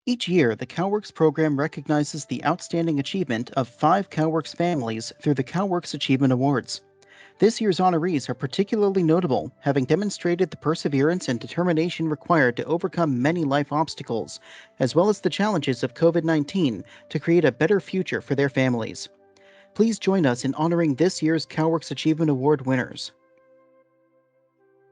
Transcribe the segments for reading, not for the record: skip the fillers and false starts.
Each year, the CalWORKs program recognizes the outstanding achievement of 5 CalWORKs families through the CalWORKs Achievement Awards. This year's honorees are particularly notable, having demonstrated the perseverance and determination required to overcome many life obstacles, as well as the challenges of COVID-19, to create a better future for their families. Please join us in honoring this year's CalWORKs Achievement Award winners.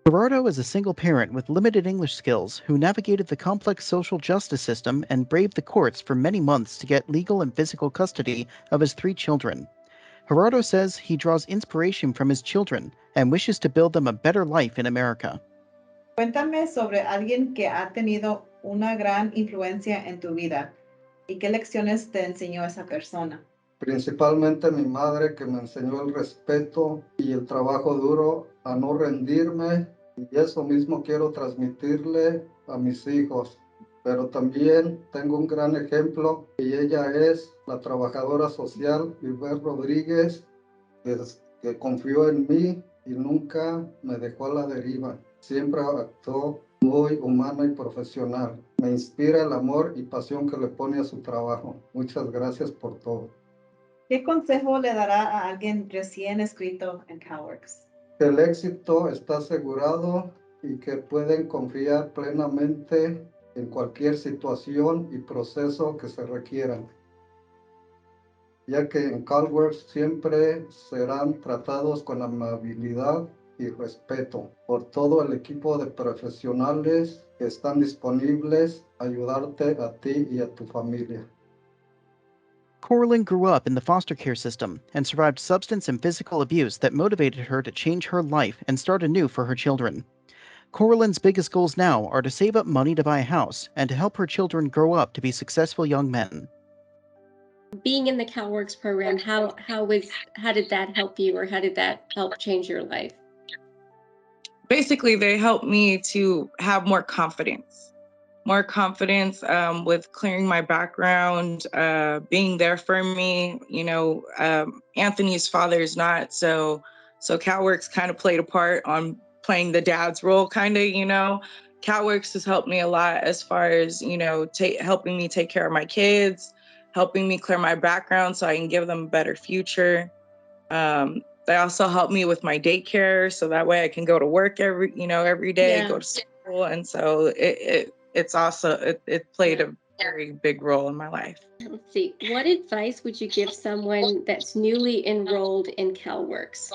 Gerardo is a single parent with limited English skills who navigated the complex social justice system and braved the courts for many months to get legal and physical custody of his 3 children. Gerardo says he draws inspiration from his children and wishes to build them a better life in America. Cuéntame sobre alguien que ha tenido una gran influencia en tu vida y qué lecciones te enseñó esa persona. Principalmente mi madre, que me enseñó el respeto y el trabajo duro, a no rendirme, y eso mismo quiero transmitirle a mis hijos. Pero también tengo un gran ejemplo y ella es la trabajadora social Valerie Rodríguez, que confió en mí y nunca me dejó a la deriva. Siempre actuó muy humana y profesional. Me inspira el amor y pasión que le pone a su trabajo. Muchas gracias por todo. ¿Qué consejo le dará a alguien recién inscrito en CalWORKs? El éxito está asegurado y que pueden confiar plenamente en cualquier situación y proceso que se requieran, ya que en CalWORKs siempre serán tratados con amabilidad y respeto por todo el equipo de profesionales que están disponibles a ayudarte a ti y a tu familia. Corlin grew up in the foster care system and survived substance and physical abuse that motivated her to change her life and start anew for her children. Corlin's biggest goals now are to save up money to buy a house and to help her children grow up to be successful young men. Being in the CalWORKs program, how did that help you, or how did that help change your life? Basically, they helped me to have more confidence with clearing my background, being there for me. Anthony's father is not, so CalWORKs kind of played a part on playing the dad's role, CalWORKs has helped me a lot as far as, helping me take care of my kids, helping me clear my background so I can give them a better future. They also help me with my daycare, so that way I can go to work every day, go to school. And so it played a very big role in my life. Let's see. What advice would you give someone that's newly enrolled in CalWORKs?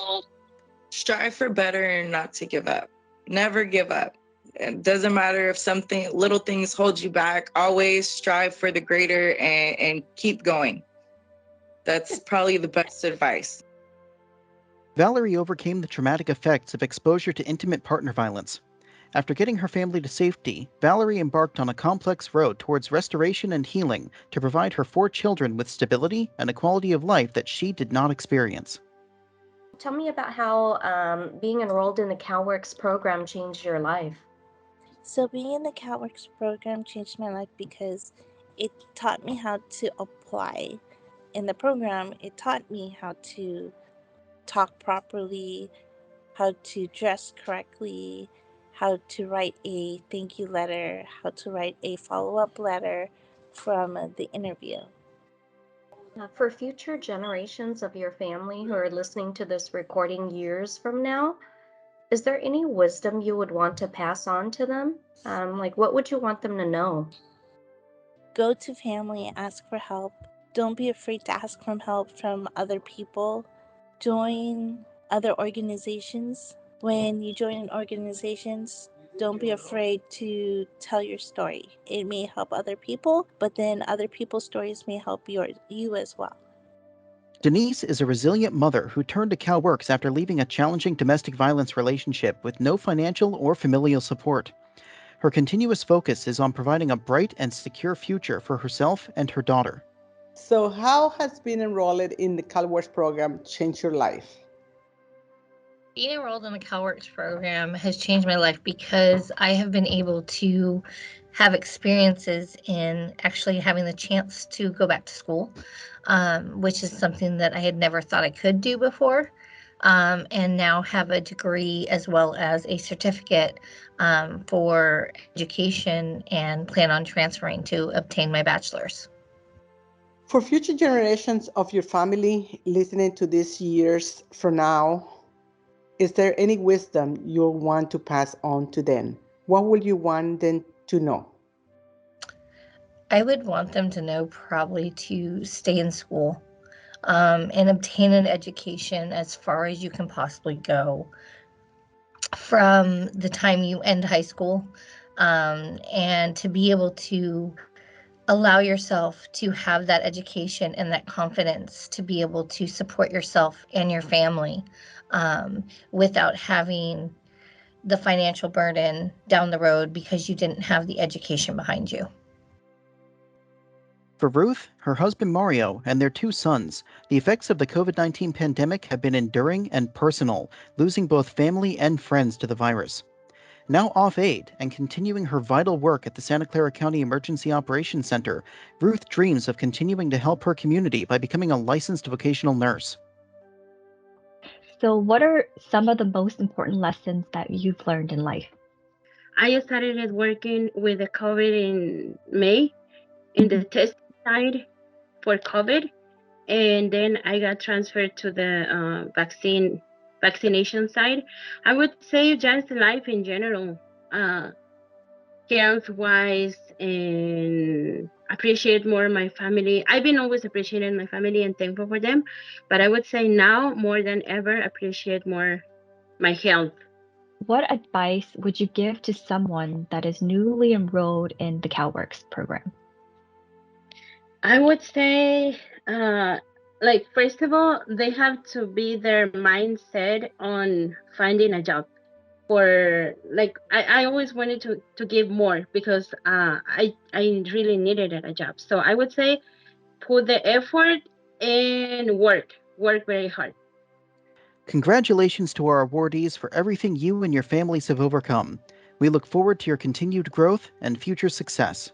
Strive for better and not to give up. Never give up. It doesn't matter if little things hold you back. Always strive for the greater and keep going. That's probably the best advice. Valerie overcame the traumatic effects of exposure to intimate partner violence. After getting her family to safety, Valerie embarked on a complex road towards restoration and healing to provide her 4 children with stability and a quality of life that she did not experience. Tell me about how being enrolled in the CalWORKs program changed your life. So being in the CalWORKs program changed my life because it taught me how to apply. In the program, it taught me how to talk properly, how to dress correctly, how to write a thank you letter, how to write a follow-up letter from the interview. For future generations of your family who are listening to this recording years from now, is there any wisdom you would want to pass on to them? What would you want them to know? Go to family, ask for help. Don't be afraid to ask for help from other people. Join other organizations. When you join organizations, don't be afraid to tell your story. It may help other people, but then other people's stories may help you as well. Denise is a resilient mother who turned to CalWORKs after leaving a challenging domestic violence relationship with no financial or familial support. Her continuous focus is on providing a bright and secure future for herself and her daughter. So how has being enrolled in the CalWORKs program changed your life? Being enrolled in the CalWORKs program has changed my life because I have been able to have experiences in actually having the chance to go back to school, which is something that I had never thought I could do before. and now have a degree as well as a certificate for education, and plan on transferring to obtain my bachelor's. For future generations of your family listening to this years from now, is there any wisdom you'll want to pass on to them? What would you want them to know? I would want them to know probably to stay in school and obtain an education as far as you can possibly go from the time you end high school, and to be able to allow yourself to have that education and that confidence to be able to support yourself and your family without having the financial burden down the road because you didn't have the education behind you. For Ruth, her husband Mario, and their 2 sons, the effects of the COVID-19 pandemic have been enduring and personal, losing both family and friends to the virus. Now off aid and continuing her vital work at the Santa Clara County Emergency Operations Center, Ruth dreams of continuing to help her community by becoming a licensed vocational nurse. So, what are some of the most important lessons that you've learned in life? I started working with the COVID in May in the test side for COVID, and then I got transferred to the vaccination side. I would say just life in general, health wise, and appreciate more my family. I've been always appreciating my family and thankful for them, but I would say now more than ever appreciate more my health. What advice would you give to someone that is newly enrolled in the CalWORKs program? I would say, like, first of all, they have to be their mindset on finding a job. For like, I always wanted to give more because I really needed a job. So I would say put the effort and work very hard. Congratulations to our awardees for everything you and your families have overcome. We look forward to your continued growth and future success.